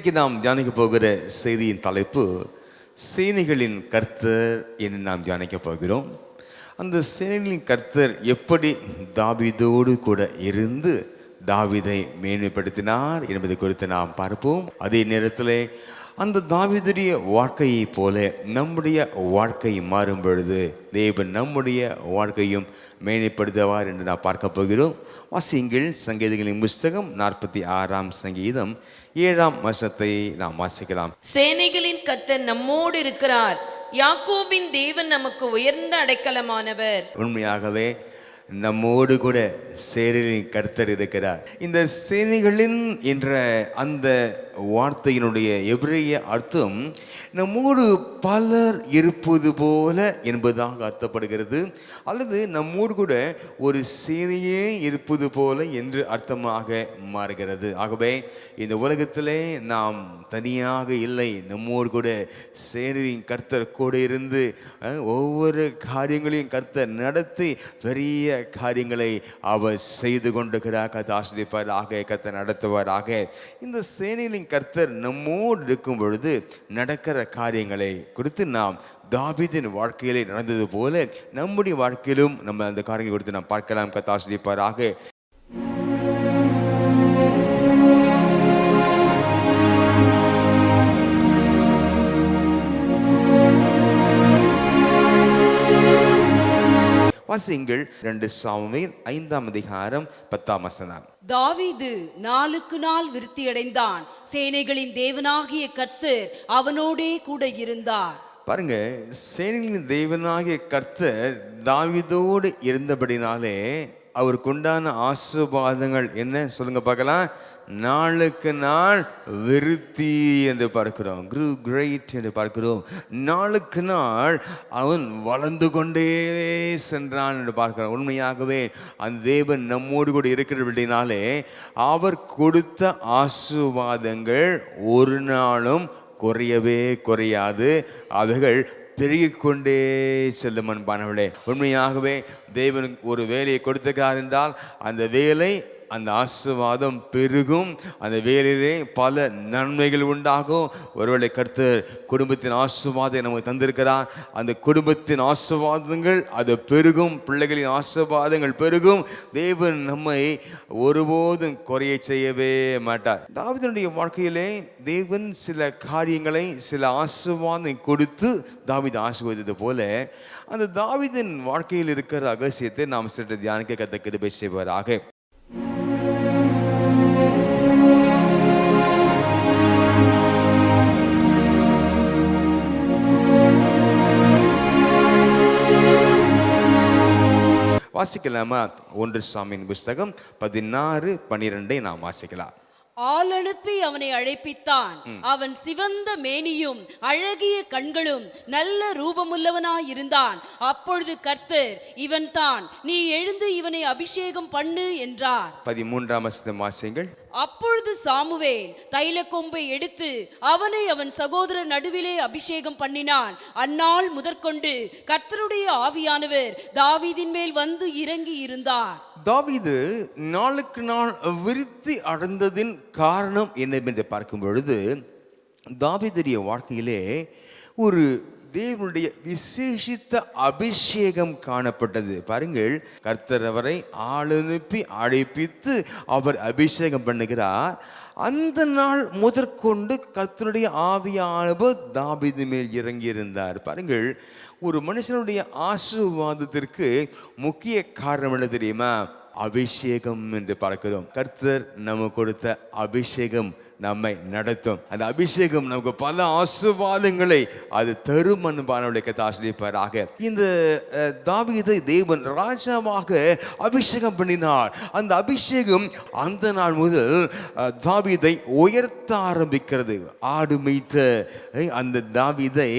இன்றைக்கு நாம் தியானிக்க போகிற செய்தியின் தலைப்பு சேனைகளின் கர்த்தர் என்று நாம் தியானிக்க போகிறோம். அந்த சேனைகளின் கர்த்தர் எப்படி தாவீதோடு கூட இருந்து தாவீதை மேன்மைப்படுத்தினார் என்பதை குறித்து நாம் பார்ப்போம். அதே நேரத்தில் அந்த தாவீதுடைய வாழ்க்கையை போல நம்முடைய வாழ்க்கை மாறும் பொழுது தேவன் நம்முடைய வாழ்க்கையும் மேன்மைப்படுத்துவார் என்று நாம் பார்க்க போகிறோம். வாசியுங்கள், சங்கீதங்களின் புஸ்தகம் 46ஆம் சங்கீதம் 7ஆம் வசனத்தை நாம் வாசிக்கலாம். சேனைகளின் கர்த்தர் நம்மோடு இருக்கிறார், யாக்கோபின் தேவன் நமக்கு உயர்ந்த அடைக்கலமானவர். உண்மையாகவே நம்மோடு கூட சேனைகளின் கர்த்தர் இருக்கிறார். இந்த சேனைகளின் என்ற அந்த வார்த்தையினுடைய எபிரேய அர்த்தம் நம்மோடு பலர் இருப்பது போல என்பதாக அர்த்தப்படுகிறது, அல்லது நம்மோடு கூட ஒரு சேனையே இருப்பது போல என்று அர்த்தமாக மாறுகிறது. ஆகவே இந்த உலகத்திலே நாம் தனியாக இல்லை, நம்மோடு கூட சேனையின் கர்த்தர் கூட இருந்து ஒவ்வொரு காரியங்களையும் கர்த்தர் நடத்தி பெரிய காரியங்களை அவர் செய்து கொண்டிருக்கிறார். கர்த்தர் ஆசீர்வதிப்பாராக, கர்த்தர் நடத்துவாராக. இந்த சேனையின் கர்த்தர் நம்மோடு இருக்கும் பொழுது நடக்கிற காரியங்களை குறித்து நாம் தாவீதின் வாழ்க்கையிலே நடந்தது போல நம்முடைய வாழ்க்கையிலும் நம்ம அந்த காரியங்களை குறித்து நாம் பார்க்கலாம். கர்த்தர் ஆசீர்வதிப்பாராக. வாசியுங்கள், 2 சாமுவேல் 5ஆம் அதிகாரம் 10ஆம் வசனம். தாவீது நாளுக்கு நாள் விருத்தியடைந்தான், சேனைகளின் தேவனாகிய கர்த்தர் அவனோடே கூட இருந்தார். பாருங்க, சேனைகளின் தேவனாகிய கர்த்தர் தாவீதோடு இருந்தபடினாலே அவருக்கு உண்டான ஆசீர்வாதங்கள் என்ன சொல்லுங்க பார்க்கலாம். நாளுக்கு நாள் விருத்தி என்று பார்க்கிறோம், கிரேட் என்று பார்க்கிறோம். நாளுக்கு நாள் அவன் வளர்ந்து கொண்டே சென்றான் என்று பார்க்கிறோம். உண்மையாகவே அந்த தேவன் நம்மோடு கூட இருக்கிறபடினாலே அவர் கொடுத்த ஆசீர்வாதங்கள் ஒரு நாளும் குறையவே குறையாது, அவைகள் பெருகிக்கொண்டே செல்லும். அன்பானவர்களே, உண்மையாகவே தேவன் ஒரு வேலையை கொடுத்திருக்கிறார் என்றால் அந்த வேலை, அந்த ஆசீர்வாதம் பெருகும். அந்த வேலையிலே பல நன்மைகள் உண்டாகும். ஒருவேளை கர்த்தர் குடும்பத்தின் ஆசீர்வாதம் நமக்கு தந்திருக்கிறார், அந்த குடும்பத்தின் ஆசீர்வாதங்கள் அது பெருகும், பிள்ளைகளின் ஆசீர்வாதங்கள் பெருகும். தேவன் நம்மை ஒருபோதும் குறைய செய்யவே மாட்டார். தாவீதுடைய வாழ்க்கையிலே தேவன் சில காரியங்களை, சில ஆசீர்வாதம் கொடுத்து தாவீது ஆசீர்வதித்தது போல அந்த தாவீதின் வாழ்க்கையில் இருக்கிற ரகசியத்தை நாம் சற்று தியானிக்க கர்த்தர் கிருபை செய்வாராக. வாசிக்கலாமா? 1 சாமுவேல் புஸ்தகம் 16:12 நாம் வாசிக்கலாம். ஆள் அனுப்பி அவனை அழைப்பித்தான், அவன் சிவந்த மேனியும் அழகிய கண்களும் நல்ல ரூபமுள்ளவனாயிருந்தான். அப்பொழுது கர்த்தர், இவன் தான், நீ எழுந்து இவனை அபிஷேகம் பண்ணு என்றார். 13ஆம் வசனம் வாசியுங்கள். அப்பொழுது சாமுவேல் தைல கொம்பை எடுத்து அவனை அவன் சகோதரர் நடுவிலே அபிஷேகம் பண்ணினான். அந்நாள் முதற்கொண்டு கர்த்தருடைய ஆவியானவர் தாவீதின் மேல் வந்து இறங்கி இருந்தார். தாவீது நாளுக்கு நாள் விருத்தி அடைந்ததின் காரணம் என்னவென்று பார்க்கும் பொழுது தாவீதுடைய வாழ்க்கையிலே ஒரு தேவனுடைய விசேஷித்த அபிஷேகம் காணப்பட்டது. பாருங்கள், கர்த்தர் அவரை ஆள் அனுப்பி அழைப்பித்து அவர் அபிஷேகம் பண்ணுகிறார். அந்த நாள் முதற்கொண்டு கர்த்தருடைய ஆவியானவர் தாவீது மேல் இறங்கி இருந்தார். பாருங்கள், ஒரு மனுஷனுடைய ஆசீர்வாதத்திற்கு முக்கிய காரணம் என்ன தெரியுமா? அபிஷேகம் என்று பார்க்கிறோம். கர்த்தர் நமக்கு கொடுத்த அபிஷேகம் நம்மை நடத்தும். அந்த அபிஷேகம் நமக்கு பல ஆசீர்வாதங்களை அது தரும். அன்பானவர்களை கர்த்தர் ஆசீர்வதிப்பாராக. இந்த தாவீதை தேவன் ராஜாவாக அபிஷேகம் பண்ணினார். அந்த அபிஷேகம் அந்த நாள் முதல் தாவீதை உயர்த்த ஆரம்பிக்கிறது. ஆடு மேய்த்த அந்த தாவீதை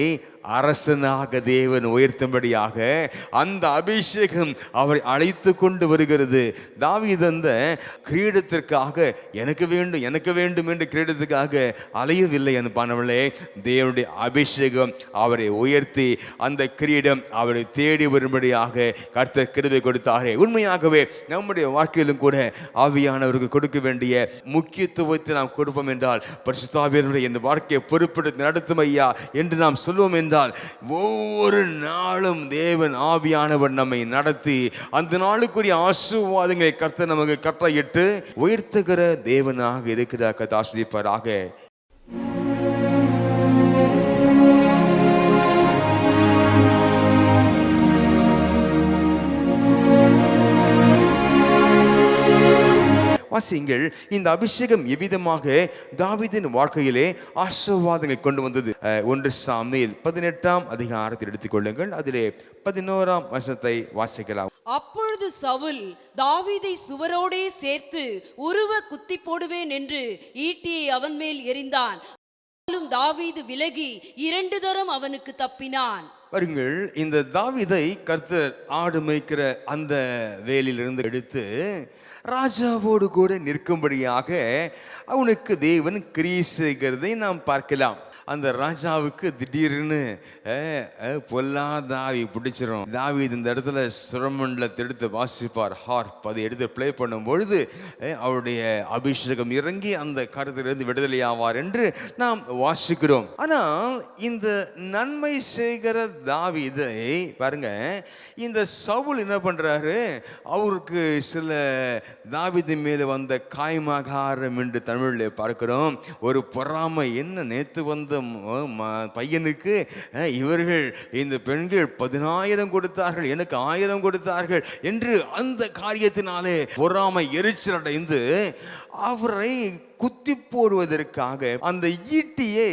அரசனாக தேவன் உயர்த்தும்படியாக அந்த அபிஷேகம் அவரை அழைத்து கொண்டு வருகிறது. தாவீது அந்த கிரீடத்திற்காக எனக்கு வேண்டும் எனக்கு வேண்டும் என்று கிரீடத்துக்காக அலையவில்லை அன்பானவர்களே. தேவனுடைய அபிஷேகம் அவரை உயர்த்தி அந்த கிரீடம் அவரை தேடி வரும்படியாக கர்த்தர் கிருபை கொடுத்தாரே. உண்மையாகவே நம்முடைய வாழ்க்கையிலும் கூட ஆவியானவருக்கு கொடுக்க வேண்டிய முக்கியத்துவத்தை நாம் கொடுப்போம் என்றால், பரிசுத்த ஆவியானவரே என் வாழ்க்கையை பொறுப்பெடுத்து நடத்தும் ஐயா என்று நாம் சொல்லுவோம் என்றால், ஒவ்வொரு நாளும் தேவன் ஆவியானவர் நம்மை நடத்தி அந்த நாளுக்குரிய ஆசீர்வாதங்களை கர்த்தர் நமக்கு கட்டளையிட்டு உயர்த்துகிற தேவனாக இருக்கிறார். கர்த்தர் ஆசீர்வதிப்பாராக. வாசியுங்கள், இந்த அபிஷேகம் எவ்விதமாக தாவீதின் வாழ்க்கையிலே ஆசீர்வாதங்களை கொண்டு வந்தது. 1 சாமுவேல் 18ஆம் அதிகாரத்தில் எடுத்துக்கொள்ளுங்கள். அதிலே 11ஆம் வசனத்தை வாசிக்கலாம். அப்பொழுது சவுல் தாவீதை சுவரோடே சேர்த்து உருவ குத்தி போடுவேன் என்று ஈட்டியை அவன் மேல் எறிந்தான். தாவீது விலகி 2 தரம் அவனுக்கு தப்பினான். பாருங்கள், இந்த தாவீதை கர்த்தர் ஆடு மேய்க்கிற அந்த வேலிலிருந்து எடுத்து ராஜாவோடு கூட நிற்கும்படியாக அவனுக்கு தேவன் கிரியை செய்கிறதை நாம் பார்க்கலாம். அந்த ராஜாவுக்கு திடீர்னு பொல்லாத ஆவி பிடிச்சிரும். தாவீது இந்த இடத்துல சுரமண்டலத்தை எடுத்து வாசிப்பார், ஹார்ப் அதை எடுத்து பிளே பண்ணும் பொழுது அவருடைய அபிஷேகம் இறங்கி அந்த கருத்திலிருந்து விடுதலை ஆவார் என்று நாம் வாசிக்கிறோம். ஆனால் இந்த நன்மை செய்கிற தாவீதை பாருங்க, இந்த சவுல் என்ன பண்றாரு, அவருக்கு சில தாவீது மேல வந்த காய்மகாரம் என்று தமிழில் பார்க்கிறோம். ஒரு பொறாமை, என்ன நேத்து வந்த பையனுக்கு இவர்கள் இந்த பெண்கள் 10,000 கொடுத்தார்கள், எனக்கு 1000 கொடுத்தார்கள் என்று அந்த காரியத்தினாலே பொறாமை எரிச்சல் அடைந்து அவரை குத்தி போடுவதற்காக அந்த ஈட்டியை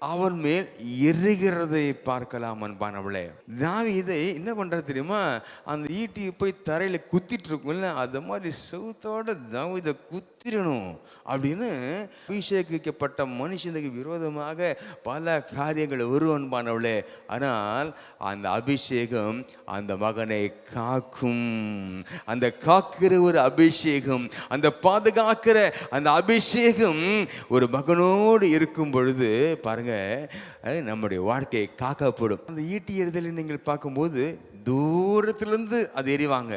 அவன் மேல் எரிகிறதை பார்க்கலாம். அன்பானவளே, தாவீதை என்ன பண்ற தெரியுமா, அந்த ஈட்டியை போய் தரையில குத்திட்டு இருக்கும்ல, அது மாதிரி செவுத்தோட தாவீதை குத்திரணும் அப்படின்னு அபிஷேகிக்கப்பட்ட மனுஷனுக்கு விரோதமாக பல காரியங்கள் வரும் அன்பானவளே. ஆனால் அந்த அபிஷேகம் அந்த மகனை காக்கும். அந்த காக்கிற ஒரு அபிஷேகம், அந்த பாதுகாக்கிற அந்த அபிஷேகம் ஒரு மகனோடு இருக்கும் பொழுது பாருங்க, நம்முடைய வாழ்க்கையை காக்கப்படும். அந்த ஈட்டி எறிதலை நீங்கள் பார்க்கும்போது தூரத்திலிருந்து அது எறிவாங்க.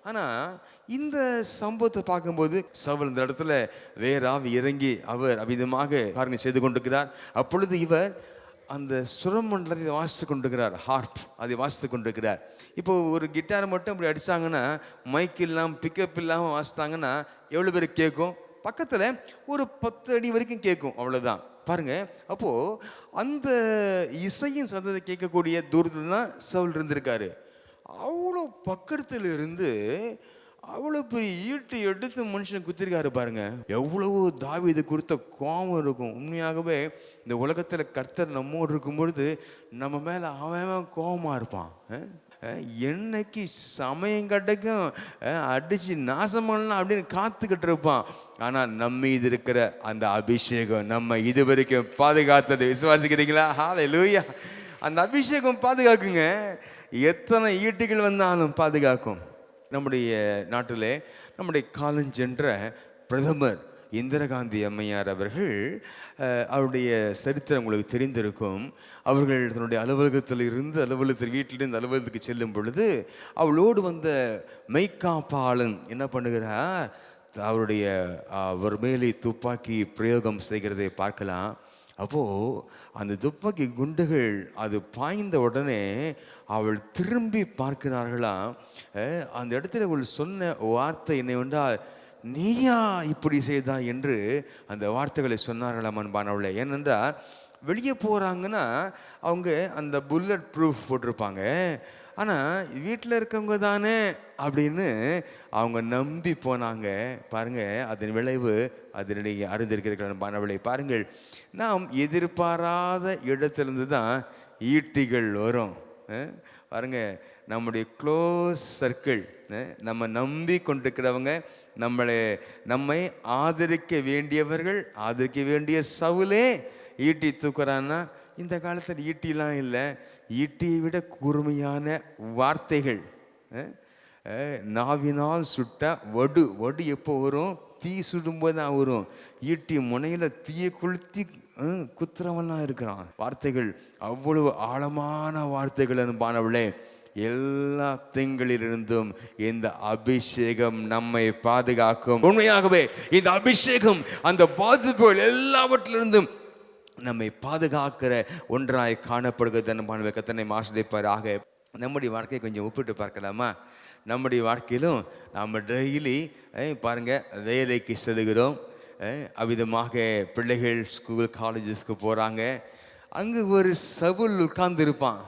ஆனால் இந்த சம்பவத்தை பார்க்கும்போது சவுல் இந்த இடத்துல வேற ஆவி இறங்கி அவர் அவிதமாக காரியங்கள் செய்து கொண்டிருக்கிறார். அப்பொழுது இவர் அந்த சுரமண்டலத்தை வாசித்து கொண்டிருக்கிறார், ஹார்ப் அதை வாசித்து கொண்டிருக்கிறார். இப்போ ஒரு கிட்டார் மட்டும் அப்படி அடித்தாங்கன்னா, மைக் இல்லாமல் பிக்கப் இல்லாமல் வாசித்தாங்கன்னா எவ்வளோ பேர் கேட்கும்? பக்கத்தில் ஒரு 10 அடி வரைக்கும் கேட்கும், அவ்வளோதான். பாருங்க, அப்போ அந்த இசையின் சத்தத்தை கேட்கக்கூடிய தூரத்தில் தான் சவுல் இருந்திருக்காரு. அவ்வளோ பக்கத்தில் இருந்து அவ்வளோ பெரிய ஈட்டு எடுத்து மனுஷன் குத்திருக்காரு. பாருங்க, எவ்வளவு தாவீது கொடுத்த கோபம் இருக்கும். உண்மையாகவே இந்த உலகத்தில் கர்த்தர் நம்மோடு இருக்கும்பொழுது நம்ம மேலே அவன் கோபமாக இருப்பான். என்னைக்கு சமயம் கிடைக்கும் அடிச்சு நாசம் பண்ணலாம் அப்படின்னு காத்துக்கிட்டு இருப்பான். ஆனால் நம்ம இது இருக்கிற அந்த அபிஷேகம் நம்ம இது வரைக்கும் பாதுகாத்தது விசுவாசிக்கிறீங்களா? ஹல்லேலூயா. அந்த அபிஷேகம் பாதுகாக்குங்க. எத்தனை ஈட்டிகள் வந்தாலும் பாதுகாக்கும். நம்முடைய நாட்டிலே நம்முடைய காலஞ்சென்ற பிரதமர் இந்திரா காந்தி அம்மையார் அவர்கள், அவருடைய சரித்திரம் உங்களுக்கு தெரிந்திருக்கும். அவர்கள் தன்னுடைய அலுவலகத்தில் இருந்து வீட்டிலிருந்து அலுவலகத்துக்கு செல்லும் பொழுது அவளோடு வந்த மெய்காப்பாளன் என்ன பண்ணுகிறார், அவருடைய அவர் மேலே துப்பாக்கி பிரயோகம் செய்கிறதை பார்க்கலாம். அப்போது அந்த துப்பாக்கி குண்டுகள் அது பாய்ந்த உடனே அவள் திரும்பி பார்க்கிறார்களாம். அந்த இடத்துல அவள் சொன்ன வார்த்தை என்னவென்றால், நீயா இப்படி செய்தா என்று அந்த வார்த்தைகளை சொன்னார்களாம் அன்பானவளே. ஏனென்றால் வெளியே போகிறாங்கன்னா அவங்க அந்த புல்லட் ப்ரூஃப் போட்டிருப்பாங்க. ஆனால் வீட்டில் இருக்கவங்க தானே அப்படின்னு அவங்க நம்பி போனாங்க. பாருங்கள், அதன் விளைவு அதனுடைய அறிந்திருக்கிற அன்பானவளை. பாருங்கள், நாம் எதிர்பாராத இடத்திலிருந்து தான் ஈட்டிகள் வரும். பாருங்கள், நம்முடைய க்ளோஸ் சர்க்கிள், நம்ம நம்பி கொண்டிருக்கிறவங்க, நம்மை ஆதரிக்க வேண்டியவர்கள், ஆதரிக்க வேண்டிய சவுலே ஈட்டி தூக்குறான்னா, இந்த காலத்தில் ஈட்டிலாம் இல்லை, ஈட்டியை விட கூர்மையான வார்த்தைகள். நாவினால் சுட்ட வடு எப்போ வரும்? தீ சுடும்போது தான் வரும். ஈட்டி முனையில் தீயை கொளுத்தி குத்துறவனா இருக்கிறான். வார்த்தைகள் அவ்வளவு ஆழமான வார்த்தைகள் அன்பானவளே. எல்லா தீங்களிலிருந்தும் இந்த அபிஷேகம் நம்மை பாதுகாக்கும். உண்மையாகவே இந்த அபிஷேகம் அந்த பாதிப்புகள் எல்லாவற்றிலிருந்தும் நம்மை பாதுகாக்கிற ஒன்றாய் காணப்படுகிறது. அன்பானவர்களே, கர்த்தரை ஆசீர்வதிப்பாராக. நம்முடைய வாழ்க்கையை கொஞ்சம் ஒப்பிட்டு பார்க்கலாமா? நம்முடைய வாழ்க்கையிலும் நம்ம டெய்லி பாருங்க, வேலைக்கு செல்கிறோம், அவ்விதமாக பிள்ளைகள் ஸ்கூல் காலேஜஸ்க்கு போகிறாங்க. அங்கே ஒரு சவுல் உட்கார்ந்து இருப்பான்.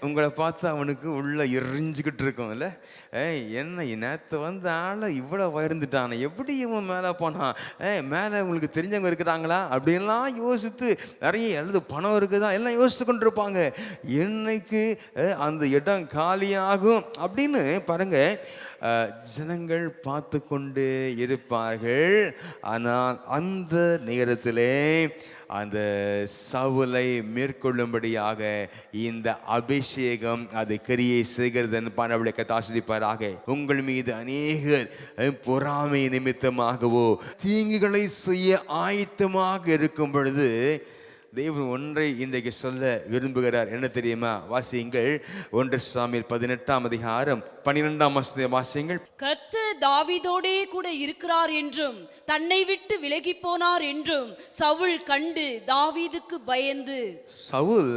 உங்களை பார்த்து அவனுக்கு உள்ள எரிஞ்சுக்கிட்டு இருக்கும் இல்லை? என்ன நேற்று வந்த ஆளை இவ்வளோ உயர்ந்துட்டானே, எப்படி இவன் மேலே போனான், மேலே உங்களுக்கு தெரிஞ்சவங்க இருக்கிறாங்களா அப்படின்லாம் யோசித்து, நிறைய எழுது பணம் இருக்குதா எல்லாம் யோசித்து கொண்டு இருப்பாங்க. என்னைக்கு அந்த இடம் காலியாகும் அப்படின்னு பாருங்க, ஜனங்கள் பார்த்து கொண்டு இருப்பார்கள். ஆனால் அந்த நேரத்திலே அந்த சவுலை மேற்கொள்ளும்படியாக இந்த அபிஷேகம் அது கிரியை செய்கிறது. பானவளை கதாசிரிப்பாராக. உங்கள் மீது அநேகர் பொறாமை நிமித்தமாகவோ தீங்குகளை செய்ய ஆயத்தமாக இருக்கும் பொழுது தேவன் ஒன்றை இன்றைக்கு சொல்ல விரும்புகிறார். என்ன தெரியுமா? வாசியுங்கள். 1 சாமுவேல் 18ஆம் அதிகாரம் 12ஆம் வசனத்தை வாசியுங்கள். கர்த்தர் தாவீதோடே கூட இருக்கிறார் என்றும் தன்னை விட்டு விலகி போனார் என்றும் சவுல் கண்டு தாவீதுக்கு பயந்து. சவுல்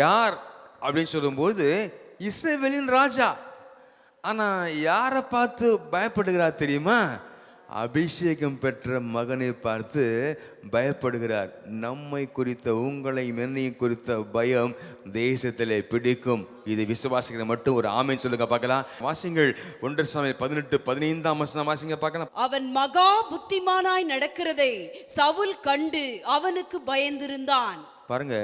யார் அப்படின்னு சொல்லும்போது இஸ்ரவேலின் ராஜா. ஆனா யாரை பார்த்து பயப்படுகிறார் தெரியுமா? அபிஷேகம் பெற்ற மகனை பார்த்து பயப்படுகிறார். நம்மை குறித்த, உங்களை என்னையும் குறித்த பயம் தேசத்திலே பிடிக்கும். இது விசுவாசிக்கிற மட்டும் ஒரு ஆமென் சொல்லுங்க பார்க்கலாம். வாசிங்கள். 1 சாமுவேல் 18:15ஆம் வசனம் வாசிங்க பார்க்கலாம். அவன் மகா புத்திமானாய் நடக்கிறதை சவுல் கண்டு அவனுக்கு பயந்திருந்தான். பாருங்க,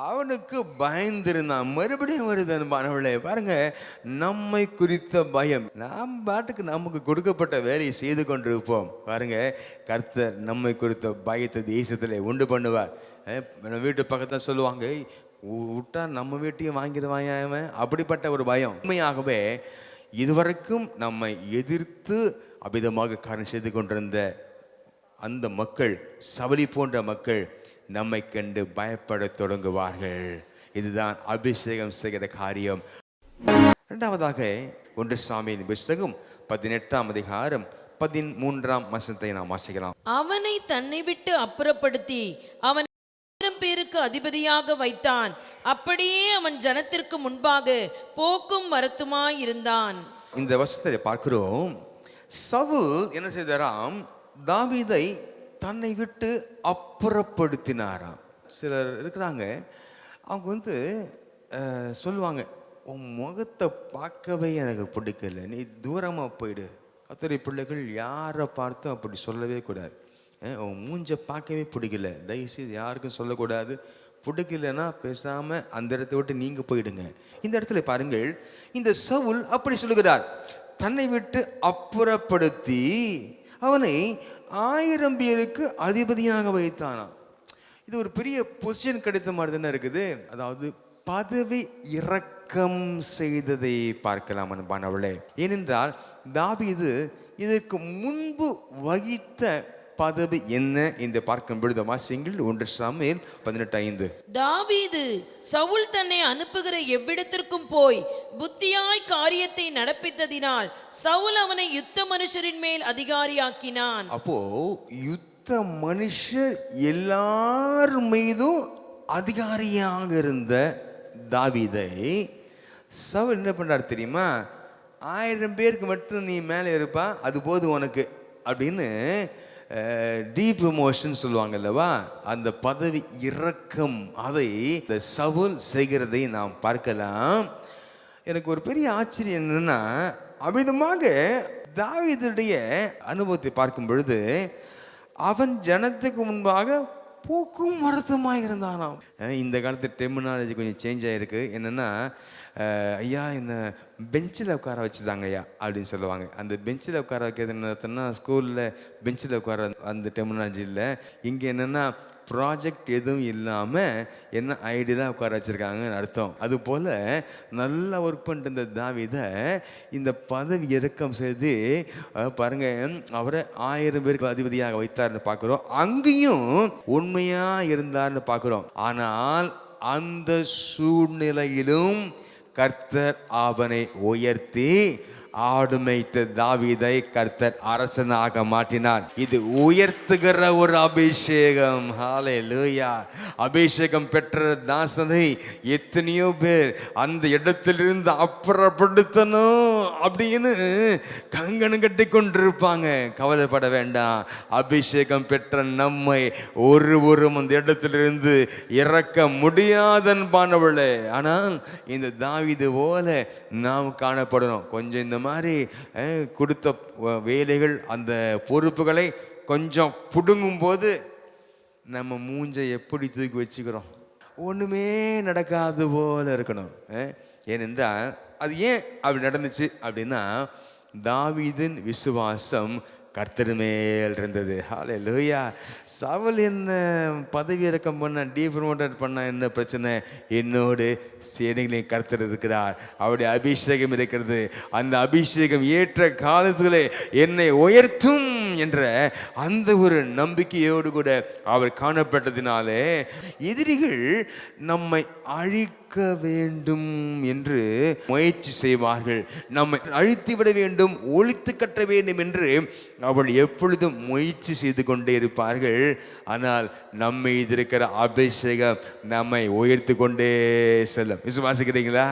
அவனுக்கு பயந்திருந்தான். மறுபடியும் வருது அன்பானவர்களே. பாருங்க, நம்மை குறித்த பயம். நாம் பாட்டுக்கு நமக்கு கொடுக்கப்பட்ட வேலையை செய்து கொண்டிருப்போம். பாருங்க, கர்த்தர் நம்மை குறித்த பயத்தை தேசத்தில் உண்டு பண்ணுவார். வீட்டு பக்கத்தில் சொல்லுவாங்க, விட்டா நம்ம வீட்டையும் வாங்கிடுவாங்க அவன், அப்படிப்பட்ட ஒரு பயம். உண்மையாகவே இதுவரைக்கும் நம்மை எதிர்த்து அபிதமாக காரியம் செய்து கொண்டிருந்த அந்த மக்கள், சவலி போன்ற மக்கள் நம்மை கண்டு பயப்பட தொடங்குவார்கள். இதுதான் அபிஷேகம் செய்கிற காரியம். இரண்டாவதாக 1 சாமுவேல் புத்தகம் 18ஆம் அதிகாரம் 13ஆம் வசனத்தை நாம் வாசிக்கலாம். அவனை தன்னை விட்டு அப்புறப்படுத்தி அவன் 1000 பேருக்கு அதிபதியாக வைத்தான். அப்படியே அவன் ஜனத்திற்கு முன்பாக போக்கும் வரத்துமாய் இருந்தான். இந்த வசனத்தை பார்க்கிறோம். சவுல் என்ன செய்தாராம்? தாவீதை தன்னை விட்டு அப்புறப்படுத்தினாராம். சிலர் இருக்கிறாங்க, அவங்க சொல்லுவாங்க, உன் முகத்தை பார்க்கவே எனக்கு பிடிக்கல, நீ தூரமாக போயிடு. கர்த்தருடைய பிள்ளைகள் யாரை பார்த்தும் அப்படி சொல்லவே கூடாது. உன் மூஞ்சை பார்க்கவே பிடிக்கல, தயவுசெய்து யாருக்கும் சொல்லக்கூடாது. பிடிக்கலன்னா பேசாமல் அந்த இடத்த விட்டு நீங்கள் போயிடுங்க. இந்த இடத்துல பாருங்கள், இந்த சவுல் அப்படி சொல்லுகிறார். தன்னை விட்டு அப்புறப்படுத்தி அவனை 1000 பேருக்கு அதிபதியாக வைத்தானாம். இது ஒரு பெரிய பொசிஷன் கிடைத்த மாதிரி தானே இருக்குது. அதாவது பதவி இறக்கம் செய்ததை பார்க்கலாம் அன்பானவர்களே. ஏனென்றால் தாவீது இதற்கு முன்பு வகித்த பதவி என்ன என்று பார்க்கும் பொழுது வாசியுங்கள். 1 சாமுவேல் 18:5. தாவீது சவுல் தன்னை அனுப்புகிற எவ்விடத்திற்கும் போய் புத்தியாய் காரியத்தை நடப்பித்ததினால் சவுல் அவனை யுத்த மனுஷரின் மேல் அதிகாரியாக்கினான். அப்போ யுத்த மனுஷர் எல்லார் மீதும் அதிகாரியாக இருந்த தாவீதை சவுல் என்ன பண்றார் தெரியுமா? 1000 பேருக்கு மட்டும் நீ மேலே இருப்பா, அது போது உனக்கு அப்படின்னு டீப்ரமோஷன் சொல்லுவாங்க அல்லவா, அந்த பதவி இறக்கம் அதை சவுல் செய்கிறதை நாம் பார்க்கலாம். எனக்கு ஒரு பெரிய ஆச்சரியம் என்னன்னா, அமிதமாக தாவீதுடைய அனுபவத்தை பார்க்கும் பொழுது அவன் ஜனத்துக்கு முன்பாக போக்கும் வரத்துமாக இருந்தானாம். இந்த காலத்து டெர்மினாலஜி கொஞ்சம் சேஞ்ச் ஆகிருக்கு. என்னென்னா, ஐயா என்ன பெஞ்சில் உட்கார வச்சுட்டாங்கய்யா அப்படின்னு சொல்லுவாங்க. அந்த பெஞ்சில் உட்கார வைக்கிறது என்னன்னா, ஸ்கூலில் பெஞ்சில் உட்கார அந்த டெர்மினாலஜி இல்லை. இங்கே என்னென்னா ப்ராஜெக்ட் எதுவும் இல்லாமல் என்ன ஐடியலாக உட்கார வச்சுருக்காங்கன்னு அர்த்தம். அதுபோல் நல்லா ஒர்க் பண்ணிட்டு இருந்த தாவீதை இந்த பதவி இறக்கம் செய்து பாருங்கள், அவரை 1000 பேருக்கு அதிபதியாக வைத்தார்னு பார்க்குறோம். அங்கேயும் உண்மையாக இருந்தார்னு பார்க்குறோம். ஆனால் அந்த சூழ்நிலையிலும் கர்த்தர் அவனை உயர்த்தி ஆடு மேய்த்த தாவீதை கர்த்தர் அரசனாக மாற்றினார். இது உயர்த்துகிற ஒரு அபிஷேகம். ஹல்லேலூயா. அபிஷேகம் பெற்ற தாசனை எத்தனையோ பேர் அந்த இடத்திலிருந்து அப்புறப்படுத்தணும் அப்படின்னு கங்கணம் கட்டி கொண்டிருப்பாங்க. கவலைப்பட வேண்டாம். அபிஷேகம் பெற்ற நம்மை ஒருவரும் அந்த இடத்திலிருந்து இறக்க முடியாதன்பானவளே. ஆனால் இந்த தாவீது போல நாம் காணப்படணும். கொஞ்சம் இந்த மாதிரி கொடுத்த வேலைகள், அந்த பொறுப்புகளை கொஞ்சம் புடுங்கும் போது நம்ம மூஞ்சை எப்படி தூக்கி வச்சுக்கிறோம்? ஒன்றுமே நடக்காது போல இருக்கணும். ஏனென்றால் அது ஏன் அப்படி நடந்துச்சு அப்படின்னா, தாவீதின் விசுவாசம் கர்த்தர் மேல் இருந்தது. ஹல்லேலூயா. சவுல் என்ன பதவி இறக்கம் பண்ண, டீப்ரமோட்டட் பண்ண என்ன பிரச்சனை? என்னோடு சேனைகளை கர்த்தர் இருக்கிறார், அவருடைய அபிஷேகம் இருக்கிறது. அந்த அபிஷேகம் ஏற்ற காலத்திலே என்னை உயர்த்தும் என்ற அந்த ஒரு நம்பிக்கையோடு கூட அவர் காணப்பட்டதினாலே எதிரிகள் நம்மை அழிக்க வேண்டும் என்று முயற்சி செய்வார்கள். நம்மை அழித்து விட வேண்டும், ஒழித்து கட்ட வேண்டும் என்று அவள் எப்பொழுதும் முயற்சி செய்து கொண்டே இருப்பார்கள். ஆனால் நம்மை இருக்கிற அபிஷேகம் நம்மை உயர்த்து கொண்டே செல்லும். விசுவாசிக்கிறீங்களா?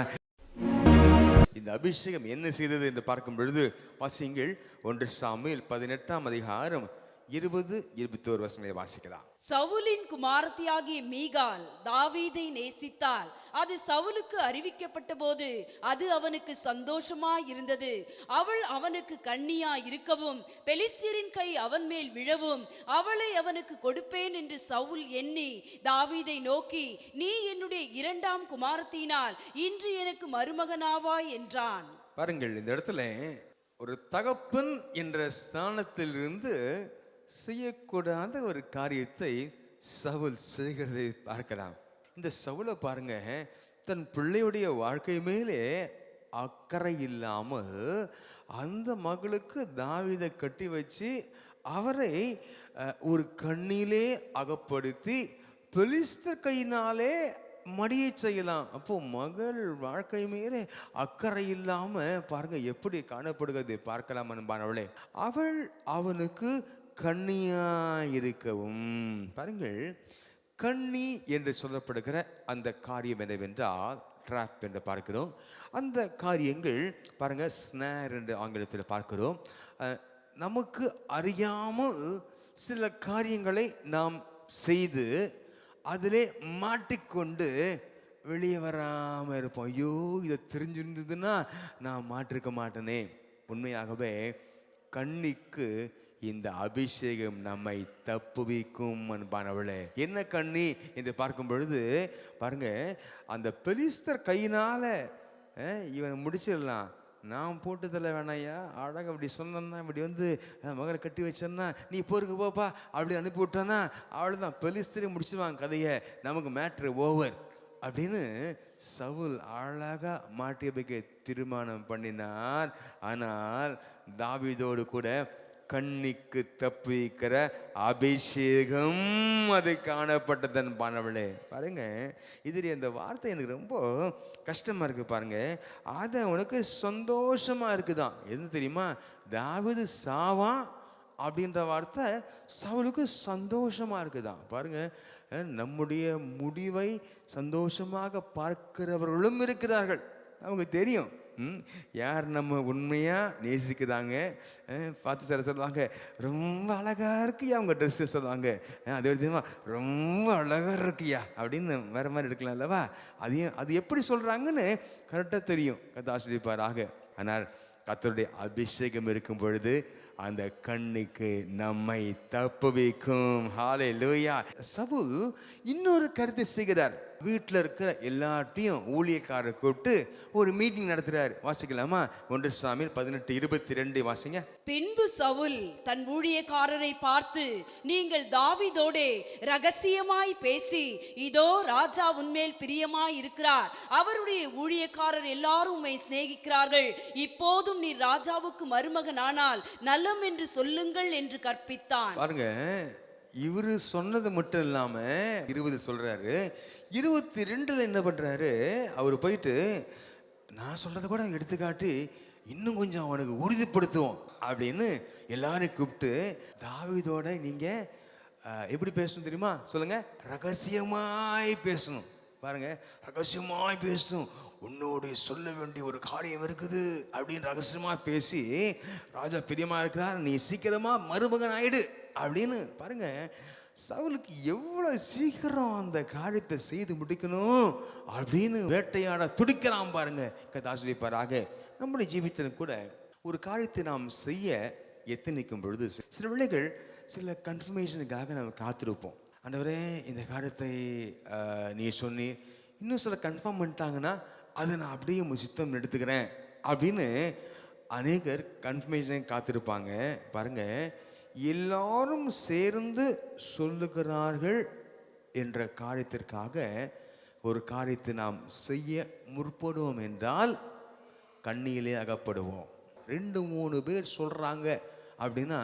இந்த அபிஷேகம் என்ன செய்தது என்று பார்க்கும் பொழுது வாசியுங்கள். 1 சாமுவேல் 18ஆம் அதிகாரம் 20-21 வசனங்களை வாசிக்கலாம். சவுலின் குமாரத்தியாகிய மீகால் தாவீதை நேசித்தாள். அது சவுலுக்கு அறிவிக்கப்பட்ட போது அது அவனுக்கு சந்தோஷமாய் இருந்தது. அவள் அவனுக்கு கன்னியாய் இருக்கவும் பெலிஸ்தியரின் கை அவன் மேல் விழவும் அவளை அவனுக்கு கொடுப்பேன் என்று சவுல் எண்ணி தாவீதை நோக்கி, நீ என்னுடைய 2ஆம் குமாரத்தினால் இன்று எனக்கு மருமகனாவாய் என்றான். பாருங்கள், இந்த இடத்துல ஒரு தகப்பன் என்ற ஸ்தானத்திலிருந்து செய்யக்கூடாத ஒரு காரியத்தை சவுல் செய்கிறதை பார்க்கலாம். இந்த சவுலை பாருங்க, தன் பிள்ளையுடைய வாழ்க்கை மேலே அக்கறை இல்லாமல் அந்த மகளுக்கு தாவீதை கட்டி வச்சு அவரை ஒரு கண்ணிலே அகப்படுத்தி பெலிஸ்தர் கையினாலே மடியை செய்யலாம். அப்போ மகள் வாழ்க்கை மேலே அக்கறை இல்லாம பாருங்க எப்படி காணப்படுகிறது பார்க்கலாம் அன்பானவளே. அவள் அவனுக்கு கண்ணியாயிருக்கவும், பாருங்கள், கண்ணி என்று சொல்லப்படுகிற அந்த காரியம் என்னவென்றால் ட்ராப் என்று பார்க்கிறோம். அந்த காரியங்கள் பாருங்க ஸ்னேர் என்று ஆங்கிலத்தில் பார்க்கிறோம். நமக்கு அறியாமல் சில காரியங்களை நாம் செய்து அதிலே மாட்டிக்கொண்டு வெளியே வராமல் இருப்போம். ஐயோ, இதை தெரிஞ்சிருந்ததுன்னா நான் மாட்டிருக்க மாட்டேனே. உண்மையாகவே கண்ணிக்கு இந்த அபிஷேகம் நம்மை தப்புவிக்கும் அன்பானவளே. என்ன கண்ணி என்று பார்க்கும் பொழுது பாருங்க, அந்த பெலிஸ்தர் கையினால இவன் முடிச்சிடலாம். நான் போட்டு தள்ள வேணாயா, அழகாக அப்படி சொன்னா, இப்படி வந்து மகளை கட்டி வச்சேன்னா நீ போருக்கு போப்பா அப்படி அனுப்பி விட்டானா அவ்வளோதான், பெலிஸ்தரை முடிச்சுடுவாங்க கதையை, நமக்கு மேட்ரு ஓவர் அப்படின்னு சவுல் அழகா மாட்டியபைக்கு தீர்மானம் பண்ணினார். ஆனால் தாவீதோடு கூட கண்ணிக்கு தப்பிக்கிற அபிஷேகம் அது காணப்பட்டதன் பானவளே. பாருங்க, இதில் இந்த வார்த்தை எனக்கு ரொம்ப கஷ்டமா இருக்கு. பாருங்க, அது அவனுக்கு சந்தோஷமா இருக்குதான். எது தெரியுமா? தாவீது சாவான் அப்படின்ற வார்த்தை சவுலுக்கு சந்தோஷமா இருக்குதான். பாருங்க, நம்முடைய முடிவை சந்தோஷமாக பார்க்கிறவர்களும் இருக்கிறார்கள். நமக்கு தெரியும் யார் நம்ம உண்மையாக நேசிக்கிறாங்க. பார்த்து சார் சொல்லுவாங்க, ரொம்ப அழகாக இருக்கியா அவங்க ட்ரெஸ்ஸு சொல்லுவாங்க. அதே தெரியுமா, ரொம்ப அழகாக இருக்கியா அப்படின்னு வேறு மாதிரி எடுக்கலாம் அல்லவா? அது எப்படி சொல்கிறாங்கன்னு கரெக்டாக தெரியும், கதை ஆசிரியப்பாராக. ஆனால் கர்த்தருடைய அபிஷேகம் இருக்கும் பொழுது அந்த கண்ணுக்கு நம்மை தப்புவிக்கும். ஹல்லேலூயா. சவுல் இன்னொரு கருத்தை செய்கிறார். வீட்டில் இருக்கிற எல்லாத்தையும் ஊழியக்காரர் கூப்பிட்டு ஒரு மீட்டிங் நடத்துறாரு. வாசிக்கலாமா? 1 சாமுவேல் 18:22 வாசிங்க. பின்பு சவுல் தன் ஊழியக்காரரை பார்த்து, நீங்கள் தாவீதோடே ரகசியமாய் பேசி, இதோ ராஜா உன்மேல் பிரியமாய் இருக்கிறார், அவருடைய ஊழியக்காரர் எல்லாரும் உம்மை சிநேகிக்கிறார்கள், இப்போதும் நீ ராஜாவுக்கு மருமகனானால் நலம் என்று சொல்லுங்கள் என்று கற்பித்தான். பாருங்க, இவரு சொன்னது மட்டும் இல்லாம 20 சொல்றாரு. 22 என்ன பண்றாரு, அவர் போயிட்டு நான் சொல்றதை கூட எடுத்துக்காட்டி இன்னும் கொஞ்சம் அவனுக்கு உறுதிப்படுத்துவோம் அப்படின்னு எல்லாரையும் கூப்பிட்டு, தாவீதோட நீங்க எப்படி பேசணும் தெரியுமா? சொல்லுங்க. ரகசியமாய் பேசணும். பாருங்க, ரகசியமாய் பேசணும். உன்னோடு சொல்ல வேண்டிய ஒரு காரியம் இருக்குது அப்படின்னு ரகசியமா பேசி, ராஜா பிரியமா இருக்கிறார், நீ சீக்கிரமா மருமகன் ஆயிடு அப்படின்னு. பாருங்க, சவுலுக்கு எவ்வளவு சீக்கிரம் அந்த காரியத்தை செய்து முடிக்கணும் அப்படின்னு வேட்டையாட துடிக்கிறான். பாருங்க, கதாசிரியப்பாராக நம்முடைய ஜீவிதத்தில் கூட ஒரு காரியத்தை நாம் செய்ய எத்தனிக்கும் பொழுது சில வேளைகள் சில கன்ஃபர்மேஷனுக்காக நம்ம காத்திருப்போம். ஆண்டவரே, இந்த காரியத்தை நீ சொன்னி இன்னும் சில கன்ஃபார்ம் பண்ணிட்டாங்கன்னா அதை நான் அப்படியே சித்தம் எடுத்துக்கிறேன் அப்படின்னு அநேகர் கன்ஃபர்மேஷன் காத்திருப்பாங்க. பாருங்க, எல்லாரும் சேர்ந்து சொல்லுகிறார்கள் என்ற காரியத்திற்காக ஒரு காரியத்தை நாம் செய்ய முற்படுவோம் என்றால் கண்ணியிலே அகப்படுவோம். 2-3 பேர் சொல்றாங்க அப்படின்னா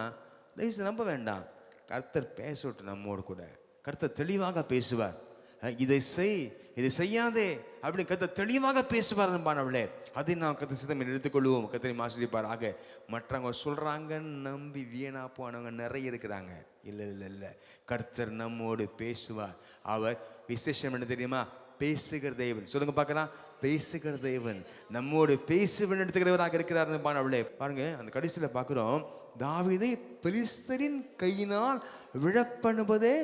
தயவுசெய்து நம்ப வேண்டாம். கர்த்தர் பேசட்டும் நம்மோடு கூட. கர்த்தர் தெளிவாக பேசுவார். இதை செய், இதை செய்யாதே அப்படின்னு கர்த்தர் தெளிவாக பேசுவார். அவளே, அதை நாம் கர்த்தர் சித்தம் எடுத்துக்கொள்வோம். கர்த்தரை ஆசீர்வதிப்பாராக. மற்றவங்க சொல்றாங்கன்னு நம்பி வீணா போனவங்க நிறைய இருக்கிறாங்க. இல்லை இல்லை இல்லை, கர்த்தர் நம்மோடு பேசுவார். அவர் விசேஷம் என்ன தெரியுமா? பேசுகிற தேவன். சொல்லுங்க பார்க்கலாம். பேசுகிற தேவன், நம்மோடு பேசுவன் எடுத்துக்கிறவராக இருக்கிறார். அவளே பாருங்க, அந்த கடைசியில் பார்க்கிறோம், தாவீதை பெலிஸ்தரின் கையினால் விழப்பண்ணுவதே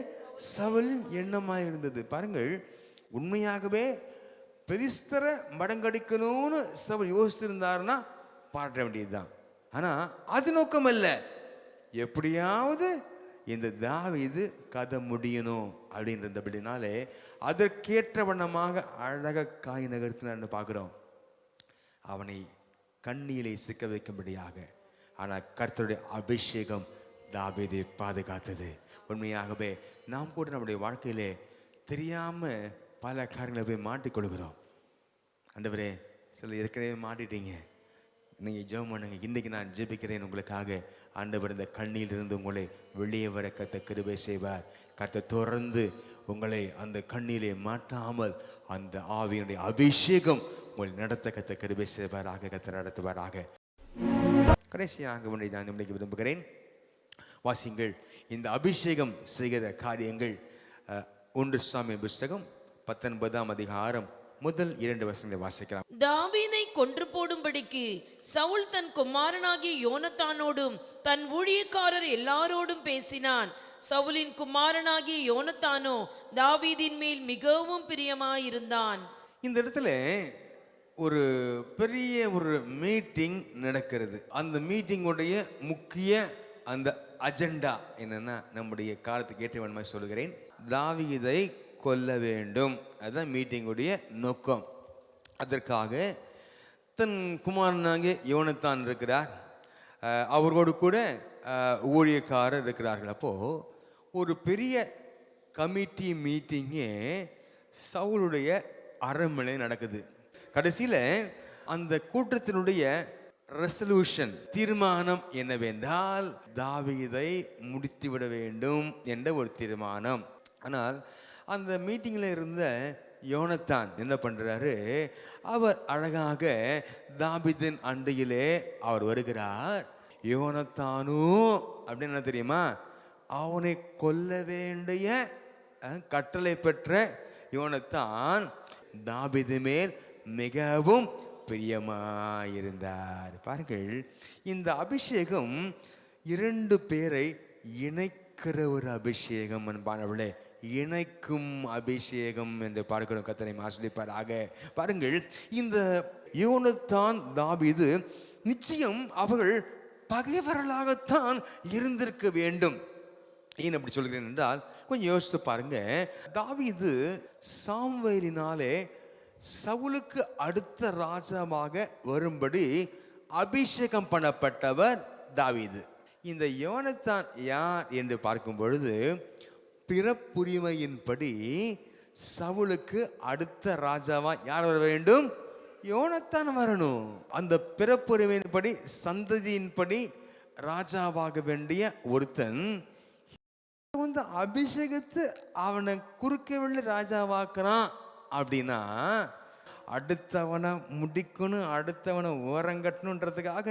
சவுலின் எண்ணமாக இருந்தது. பாருங்கள், உண்மையாகவே பெலிஸ்தரை மடங்கடிக்கணும்னு சவுல் யோசிச்சிருந்தாருன்னா பாராட்ட வேண்டியதுதான். ஆனா அது நோக்கம் அல்ல. எப்படியாவது இந்த தாவீது கதை முடியணும் அப்படின்றபடினாலே அதற்கேற்ற வண்ணமாக அழக காய் நகர்த்தினான்னு பார்க்கிறோம். அவனை கண்ணியிலே சிக்க வைக்கும்படியாக. ஆனால் கர்த்தருடைய அபிஷேகம் தாவீதை பாதுகாத்தது. உண்மையாகவே நாம் கூட நம்முடைய வாழ்க்கையிலே தெரியாம பல காரியங்களை போய் மாட்டிக்கொள்கிறோம். ஆண்டவரே, சில ஏற்கனவே மாட்டிட்டீங்க, நீங்கள் ஜெபம் பண்ணுங்க. இன்றைக்கி நான் ஜெபிக்கிறேன் உங்களுக்காக. ஆண்டவர் இந்த கண்ணியிலிருந்து உங்களை வெளியே வர கர்த்தர் கிருபை செய்வார். கர்த்தர் தொடர்ந்து உங்களை அந்த கண்ணிலே மாட்டாமல் அந்த ஆவியினுடைய அபிஷேகம் உங்களை நடத்த கர்த்தர் கிருபை செய்வாராக. கர்த்தர் நடத்துவாராக. கடைசியாக ஒன்றை நான் உங்களுக்கு விரும்புகிறேன். வாசிங்கள், இந்த அபிஷேகம் செய்கிற காரியங்கள் 1 சாமுவேல் புத்தகம் 19ஆம் அதிகாரம் முதல் 2 வசனங்களை வாசிக்கலாம். தாவீதை கொன்று போடும்படிக்கு சவுல் தன் குமாரனாகிய யோனத்தானோடும் தன் ஊழியக்காரர் எல்லாரோடும் பேசினான். சவுலின் குமாரனாகிய யோனத்தானோ தாவீதின் மேல் மிகவும் பிரியமாயிருந்தான். இந்த இடத்துல ஒரு பெரிய ஒரு மீட்டிங் நடக்கிறது. அந்த மீட்டிங்குடைய முக்கிய அந்த அஜெண்டா என்னன்னா, நம்முடைய காலத்துக்கு ஏற்ற வேணுமாய் சொல்லுகிறேன், தாவீதை கொல்ல வேண்டும். அதுதான் மீட்டிங்குடைய நோக்கம். அதற்காக தன் குமாரனாகிய யோனத்தான் இருக்கிறார், அவரோடு கூட ஊழியக்காரர் இருக்கிறார்கள். அப்போது ஒரு பெரிய கமிட்டி மீட்டிங்கே சவுலுடைய அரண்மனை நடக்குது. கடைசியில் அந்த கூட்டத்தினுடைய ரெசல்யூஷன், தீர்மானம் என்னவென்றால் தாவீதை முடித்துவிட வேண்டும் என்ற ஒரு தீர்மானம். ஆனால் அந்த மீட்டிங்கில் இருந்த யோனத்தான் என்ன பண்ணுறாரு, அவர் அழகாக தாவீதின் அண்டையிலே அவர் வருகிறார். யோனத்தானும் அப்படின்னு என்ன தெரியுமா, அவனை கொல்ல வேண்டிய கட்டளை பெற்ற யோனத்தான் தாவீது மேல் மிகவும் பிரியமாயிருந்தார். பாருங்கள், இந்த அபிஷேகம் 2 பேரை இணைக்கிற ஒரு அபிஷேகம் என்பானவளே, இணைக்கும் அபிஷேகம் என்று பார்க்கிறோம். கர்த்தரை ஆசீர்வதிப்பாராக. பாருங்கள், இந்த யோனத்தான் தாவீது நிச்சயம் அவர்கள் பகைவர்களாகத்தான் இருந்திருக்க வேண்டும். ஏன் அப்படி சொல்கிறேன் என்றால், கொஞ்சம் யோசித்து பாருங்க. தாவீது சாமுவேலினாலே சவுலுக்கு அடுத்த ராஜாவாக வரும்படி அபிஷேகம் பண்ணப்பட்டவர் தாவீது. இந்த யோனத்தான் யார் என்று பார்க்கும் பொழுது, பிறப்புரிமையின்படி சவுலுக்கு அடுத்த ராஜாவா யார் வர வேண்டும்? யோனத்தான் வரணும். அந்த பிறப்புரிமையின்படி, சந்ததியின்படி ராஜாவாக வேண்டிய ஒருத்தன் வந்து அபிஷேகத்து அவனை குறுக்கவில்லை ராஜாவாக்குறான் அப்படின்னா, அடுத்தவனை முடிக்கணும், அடுத்தவனை ஓரங்கட்டணுன்றதுக்காக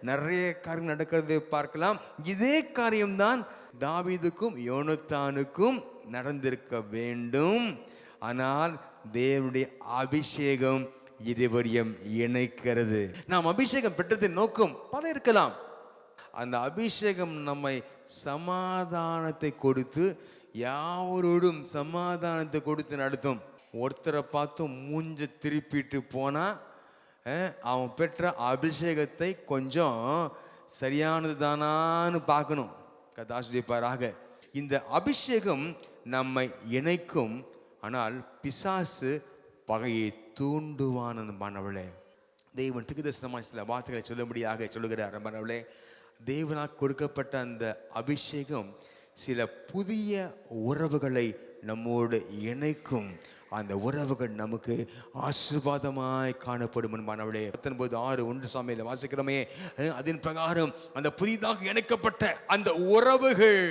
நிறைய காரியம் நடக்கிறதை பார்க்கலாம். இதே காரியம்தான் தாவீதுக்கும் யோனத்தானுக்கும் நடந்திருக்க வேண்டும். ஆனால் தேவனுடைய அபிஷேகம் இருவரையும் இணைக்கிறது. நாம் அபிஷேகம் பெற்றதின் நோக்கம் பல இருக்கலாம். அந்த அபிஷேகம் நம்மை சமாதானத்தை கொடுத்து, யாவரோடும் சமாதானத்தை கொடுத்து நடத்தும். ஒருத்தரை பார்த்தும் மூஞ்ச திருப்பிட்டு போனா அவன் பெற்ற அபிஷேகத்தை கொஞ்சம் சரியானது தானான்னு பார்க்கணும். கதாசுடிப்பாராக. இந்த அபிஷேகம் நம்மை இணைக்கும். ஆனால் பிசாசு பகையை தூண்டுவான். மாணவர்களே, தேவன் திக்குதரிசனமாய் சில வார்த்தைகளை சொல்லும்படியாக சொல்லுகிறார். மாணவர்களே, தேவனால் கொடுக்கப்பட்ட அந்த அபிஷேகம் சில புதிய உறவுகளை நம்மோடு இணைக்கும். அந்த உறவுகள் நமக்கு ஆசீர்வாதமாய் காணப்படும். மாணவர்களே, 19:6 சாமியில் வாசிக்கிறோமே, அதன் பிரகாரம் அந்த புதிதாக இணைக்கப்பட்ட அந்த உறவுகள்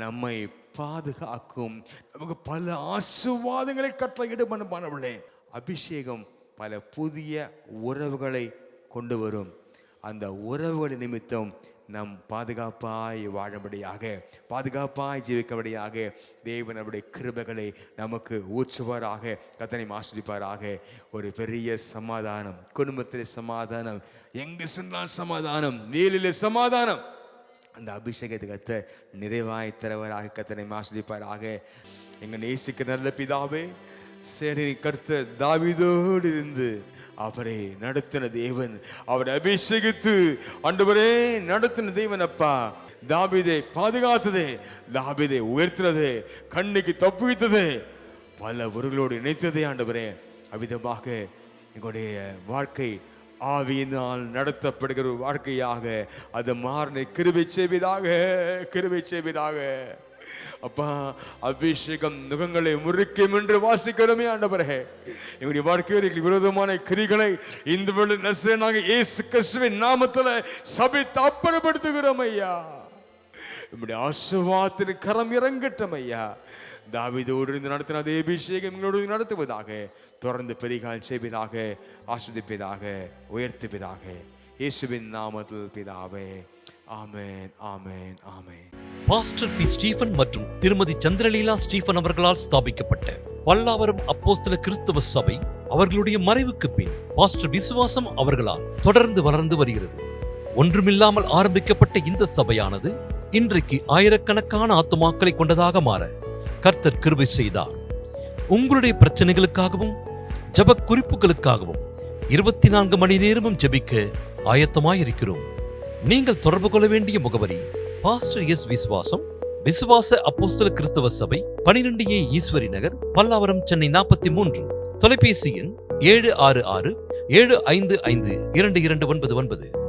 நம்மை பாதுகாக்கும். நமக்கு பல ஆசீர்வாதங்களை கட்டளையிடும். மாணவர்களே, அபிஷேகம் பல புதிய உறவுகளை கொண்டு வரும். அந்த உறவுகள் நிமித்தம் நம் பாதுகாப்பாய் வாழும்படியாக, பாதுகாப்பாய் ஜீவிக்கும்படியாக தேவன் அவருடைய கிருபைகளை நமக்கு ஊற்றுவாராக. கர்த்தரை ஆசீர்வதிப்பாராக. ஒரு பெரிய சமாதானம், குடும்பத்திலே சமாதானம், எங்கு சென்றால் சமாதானம், நீலிலே சமாதானம். அந்த அபிஷேகத்தை கர்த்தர் நிறைவாய் தருவாராக. கர்த்தரை ஆசீர்வதிப்பாராக. எங்க நேசிக்கிற நல்ல பிதாவே, சரி, கர்த்தர் தாவீதோடு இருந்து அவரை நடத்தின தேவன், அவரை அபிஷேகித்து ஆண்டவரே நடத்தின தேவன். அப்பா, தாவீதை பாதுகாத்ததே, தாவீதை உயர்த்தினதே, கண்ணுக்கு தப்புவித்ததே, பல ஊர்களோடு இணைத்ததே. ஆண்டவரே, அவ்விதமாக எங்களுடைய வாழ்க்கை ஆவியினால் நடத்தப்படுகிற ஒரு வாழ்க்கையாக அது மாறின கிருபை செய்வதாக, கிருபை செய்வதாக. அப்பா, அபிஷேகம் நுகங்களை முறிக்கும் என்று வாசிக்கிறோமே. ஆண்டவரே, எங்களுடைய வாழ்க்கையில் விரோதமான கிரிகளை இந்த நசரேயனாகிய இயேசு கிறிஸ்துவின் நாமத்தில் சபித்து அப்புறப்படுத்துகிறோம் ஐயா. நம்முடைய ஆசீர்வாதத்தின் கரம் இறங்கட்டும் ஐயா. தாவீதோடு இருந்து நடத்தின அதே அபிஷேகம் எங்களோடு நடத்துவதாக, தொடர்ந்து பெரிகால் செய்வதாக, ஆசீர்வதிப்பதாக, உயர்த்துவதாக. இயேசுவின் நாமத்தில் பிதாவே, amen, amen, amen. Pastor P. Stephen மற்றும் திருமதி சந்திரலீலா ஸ்டீபன் அவர்களால் ஸ்தாபிக்கப்பட்ட பல்லாவரம் அப்போஸ்தல கிறிஸ்தவ சபை அவர்களுடைய மறைவுக்கு பின் பாஸ்டர் விசுவாசம் அவர்களால் தொடர்ந்து வளர்ந்து வருகிறது. ஒன்றுமில்லாமல் ஆரம்பிக்கப்பட்ட இந்த சபையானது இன்றைக்கு ஆயிரக்கணக்கான ஆத்துமாக்களை கொண்டதாக மாற கர்த்தர் கிருபை செய்தார். உங்களுடைய பிரச்சனைகளுக்காகவும் ஜெப குறிப்புகளுக்காகவும் 24 மணி நேரமும் ஜெபிக்க ஆயத்தமாயிருக்கிறோம். நீங்கள் தொடர்பு கொள்ள வேண்டிய முகவரி: பாஸ்டர் எஸ். விசுவாசம், விசுவாச அப்போஸ்தல கிறிஸ்தவ சபை, 12A ஈஸ்வரி நகர், பல்லாவரம், சென்னை 43. தொலைபேசி எண் 766-755-2299.